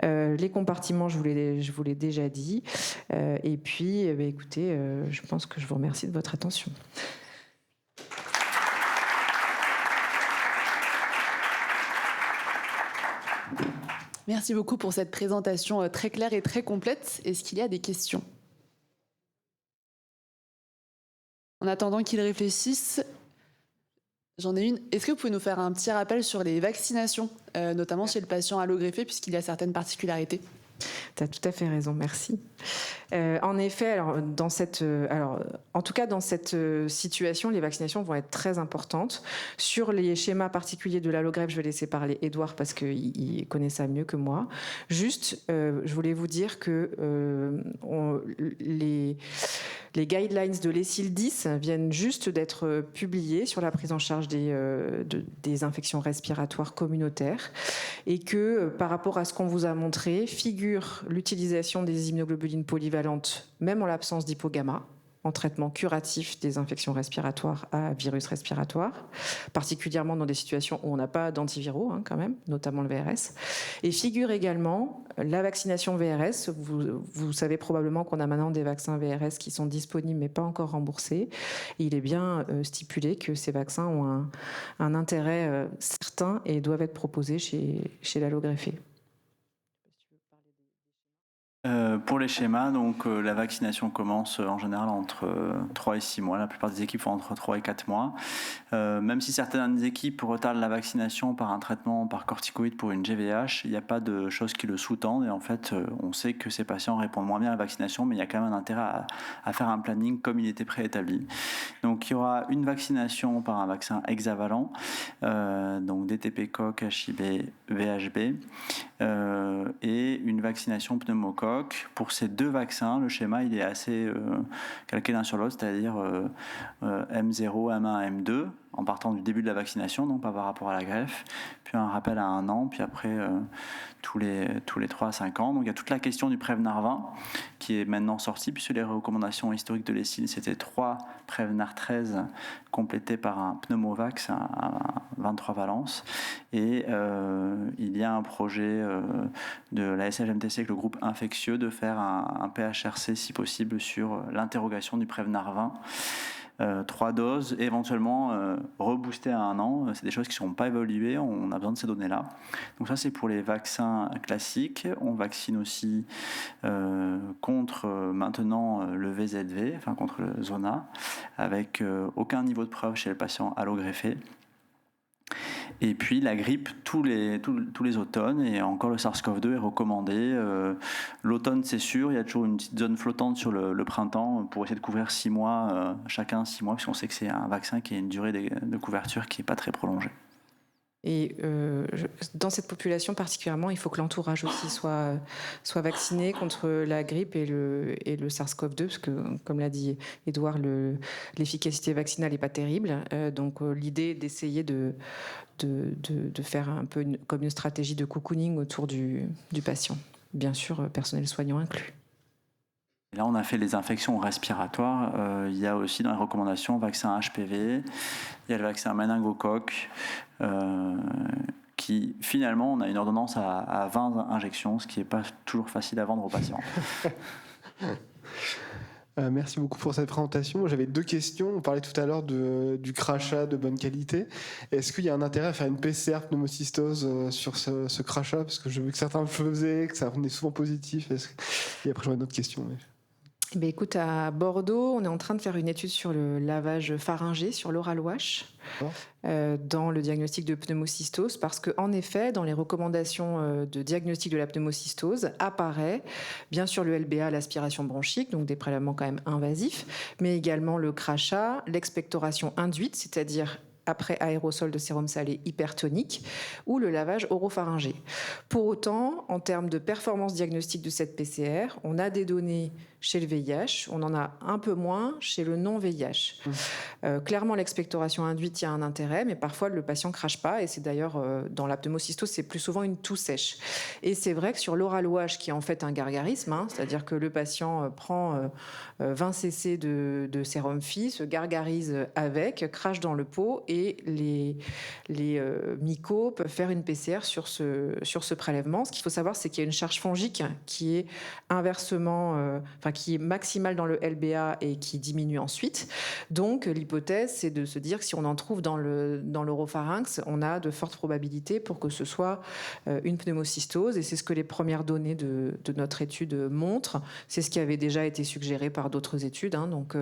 Les compartiments, je vous l'ai déjà dit. Et puis, écoutez, je pense que je vous remercie de votre attention.
Merci beaucoup pour cette présentation très claire et très complète. Est-ce qu'il y a des questions ? En attendant qu'ils réfléchissent, j'en ai une. Est-ce que vous pouvez nous faire un petit rappel sur les vaccinations, notamment chez le patient allogreffé, puisqu'il y a certaines particularités ?
Tu as tout à fait raison, merci. En effet, en tout cas dans cette situation, les vaccinations vont être très importantes. Sur les schémas particuliers de l'allogreffe, je vais laisser parler Édouard parce qu'il connaît ça mieux que moi. Juste, je voulais vous dire que Les guidelines de l'ESIL 10 viennent juste d'être publiés sur la prise en charge des infections respiratoires communautaires et que par rapport à ce qu'on vous a montré, figure l'utilisation des immunoglobulines polyvalentes, même en l'absence d'hypogamma, en traitement curatif des infections respiratoires à virus respiratoire, particulièrement dans des situations où on n'a pas d'antiviraux, quand même, notamment le VRS. Et figure également la vaccination VRS. Vous savez probablement qu'on a maintenant des vaccins VRS qui sont disponibles mais pas encore remboursés. Et il est bien stipulé que ces vaccins ont un intérêt certain et doivent être proposés chez l'allogreffé.
Pour les schémas, donc la vaccination commence en général entre 3 et 6 mois. La plupart des équipes font entre 3 et 4 mois. Même si certaines équipes retardent la vaccination par un traitement par corticoïde pour une GVH, il n'y a pas de choses qui le sous-tendent. Et en fait, on sait que ces patients répondent moins bien à la vaccination, mais il y a quand même un intérêt à faire un planning comme il était préétabli. Donc il y aura une vaccination par un vaccin hexavalent, donc DTP coq, HIB, VHB, et une vaccination pneumocoque. Pour ces deux vaccins, le schéma il est assez calqué l'un sur l'autre, c'est-à-dire M0, M1, M2, en partant du début de la vaccination, donc pas par rapport à la greffe, puis un rappel à 1 an, puis après tous les 3 à 5 ans. Donc il y a toute la question du Prevnar 20 qui est maintenant sortie, puisque les recommandations historiques de l'ESIL, c'était 3 Prevnar 13 complétés par un pneumovax à 23 valences. Et il y a un projet de la SHMTC avec le groupe infectieux de faire un PHRC si possible sur l'interrogation du Prevnar 20. 3 doses, et éventuellement rebooster à 1 an. C'est des choses qui ne sont pas évaluées, on a besoin de ces données-là. Donc ça, c'est pour les vaccins classiques. On vaccine aussi contre maintenant le VZV, enfin contre le Zona, avec aucun niveau de preuve chez le patient allogreffé. Et puis la grippe tous les automnes, et encore le SARS-CoV-2 est recommandé. L'automne, c'est sûr, il y a toujours une petite zone flottante sur le printemps pour essayer de couvrir 6 mois, chacun 6 mois, parce qu'on sait que c'est un vaccin qui a une durée de couverture qui n'est pas très prolongée.
Et dans cette population particulièrement, il faut que l'entourage aussi soit vacciné contre la grippe et le SARS-CoV-2, parce que, comme l'a dit Édouard, l'efficacité vaccinale n'est pas terrible. Donc l'idée est d'essayer de faire un peu comme une stratégie de cocooning autour du patient. Bien sûr, personnel soignant inclus.
Et là, on a fait les infections respiratoires. Il y a aussi dans les recommandations vaccin HPV, il y a le vaccin méningocoque, qui finalement, on a une ordonnance à 20 injections, ce qui n'est pas toujours facile à vendre aux patients.
Merci beaucoup pour cette présentation. J'avais 2 questions. On parlait tout à l'heure du crachat de bonne qualité. Est-ce qu'il y a un intérêt à faire une PCR pneumocystose sur ce crachat? Parce que j'ai vu que certains le faisaient, que ça revenait souvent positif. Et après, j'aurais une autre question.
Ben écoute, à Bordeaux, on est en train de faire une étude sur le lavage pharyngé, sur l'oral wash, dans le diagnostic de pneumocystose, parce qu'en effet, dans les recommandations de diagnostic de la pneumocystose, apparaît bien sûr le LBA, l'aspiration bronchique, donc des prélèvements quand même invasifs, mais également le crachat, l'expectoration induite, c'est-à-dire après aérosol de sérum salé hypertonique, ou le lavage oropharyngé. Pour autant, en termes de performance diagnostique de cette PCR, on a des données chez le VIH, on en a un peu moins chez le non-VIH. Clairement, l'expectoration induite, il y a un intérêt, mais parfois le patient crache pas, et c'est d'ailleurs dans la pneumocystose, c'est plus souvent une toux sèche. Et c'est vrai que sur l'oral wash, qui est en fait un gargarisme, c'est-à-dire que le patient prend 20 cc de sérum phi, se gargarise avec, crache dans le pot, et les mycos peuvent faire une PCR sur ce prélèvement. Ce qu'il faut savoir, c'est qu'il y a une charge fongique qui est inversement, qui est maximale dans le LBA et qui diminue ensuite. Donc l'hypothèse, c'est de se dire que si on en trouve dans l'oropharynx, on a de fortes probabilités pour que ce soit une pneumocystose, et c'est ce que les premières données de notre étude montrent. C'est ce qui avait déjà été suggéré par d'autres études. Donc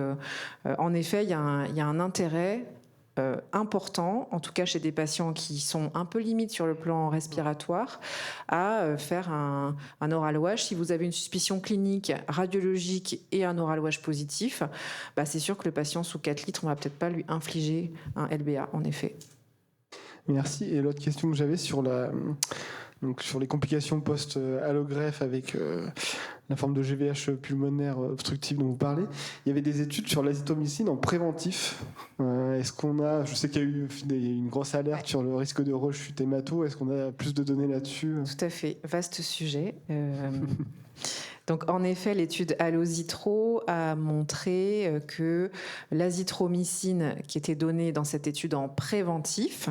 en effet, il y a un intérêt important, en tout cas chez des patients qui sont un peu limites sur le plan respiratoire, à faire un oral wash. Si vous avez une suspicion clinique, radiologique et un oral wash positif, c'est sûr que le patient sous 4 litres, on ne va peut-être pas lui infliger un LBA, en effet.
Merci. Et l'autre question que j'avais sur sur les complications post-allogreffe avec la forme de GVH pulmonaire obstructive dont vous parlez, il y avait des études sur l'azithromycine en préventif. Est-ce qu'on a, je sais qu'il y a eu une grosse alerte sur le risque de rechute hémato, est-ce qu'on a plus de données là-dessus?
Tout à fait, vaste sujet. Donc, en effet, l'étude Allozitro a montré que l'azithromycine qui était donnée dans cette étude en préventif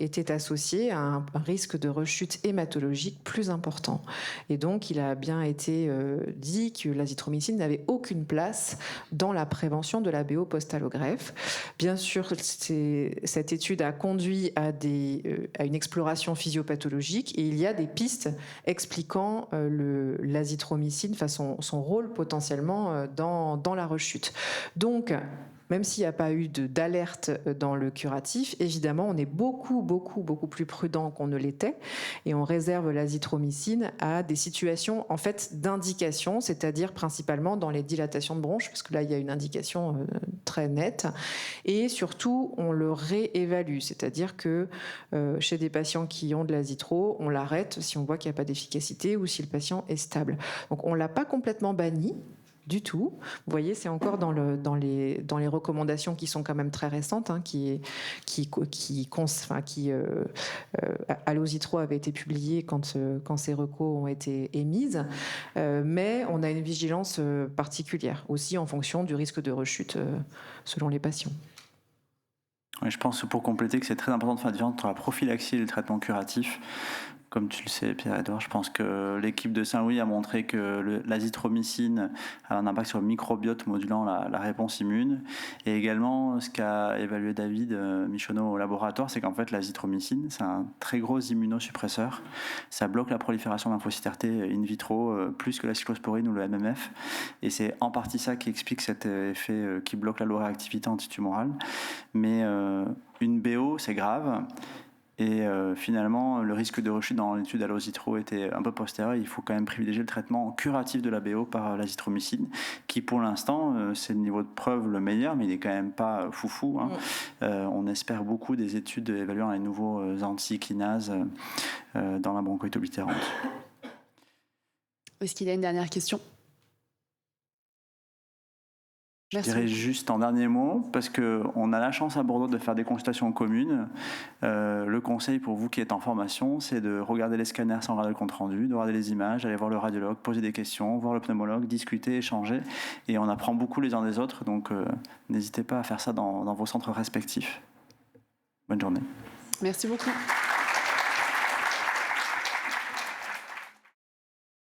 était associée à un risque de rechute hématologique plus important. Et donc, il a bien été dit que l'azithromycine n'avait aucune place dans la prévention de la BO post-allogreffe. Bien sûr, cette étude a conduit à une exploration physiopathologique et il y a des pistes expliquant l'azithromycine, son rôle potentiellement dans la rechute. Donc, même s'il n'y a pas eu d'alerte dans le curatif, évidemment, on est beaucoup plus prudent qu'on ne l'était et on réserve l'azithromycine à des situations en fait d'indication, c'est-à-dire principalement dans les dilatations de bronches, parce que là, il y a une indication très nette. Et surtout, on le réévalue, c'est-à-dire que chez des patients qui ont de l'azithro, on l'arrête si on voit qu'il n'y a pas d'efficacité ou si le patient est stable. Donc, on ne l'a pas complètement banni du tout. Vous voyez, c'est encore dans les recommandations qui sont quand même très récentes, Allozitro avait été publié quand ces recos ont été émises, mais on a une vigilance particulière aussi en fonction du risque de rechute selon les patients.
Oui, je pense pour compléter que c'est très important de faire la différence entre la prophylaxie et le traitement curatif. Comme tu le sais, Pierre-Edouard, je pense que l'équipe de Saint-Louis a montré que l'azithromycine a un impact sur le microbiote modulant la réponse immune. Et également, ce qu'a évalué David Michonneau au laboratoire, c'est qu'en fait, l'azithromycine, c'est un très gros immunosuppresseur. Ça bloque la prolifération lymphocytaire T in vitro plus que la cyclosporine ou le MMF. Et c'est en partie ça qui explique cet effet qui bloque l'alloréactivité antitumorale. Mais une BO, c'est grave. Et finalement, le risque de rechute dans l'étude Allozitro était un peu postérieur. Il faut quand même privilégier le traitement curatif de la BO par l'azithromycine, qui pour l'instant, c'est le niveau de preuve le meilleur, mais il n'est quand même pas foufou. On espère beaucoup des études évaluant les nouveaux antikinases dans la bronchite oblitérante.
Est-ce qu'il y a une dernière question ?
Je dirais juste en dernier mot, parce qu'on a la chance à Bordeaux de faire des consultations communes. Le conseil pour vous qui êtes en formation, c'est de regarder les scanners sans regarder le compte-rendu, de regarder les images, d'aller voir le radiologue, poser des questions, voir le pneumologue, discuter, échanger. Et on apprend beaucoup les uns des autres, donc n'hésitez pas à faire ça dans vos centres respectifs. Bonne journée.
Merci beaucoup.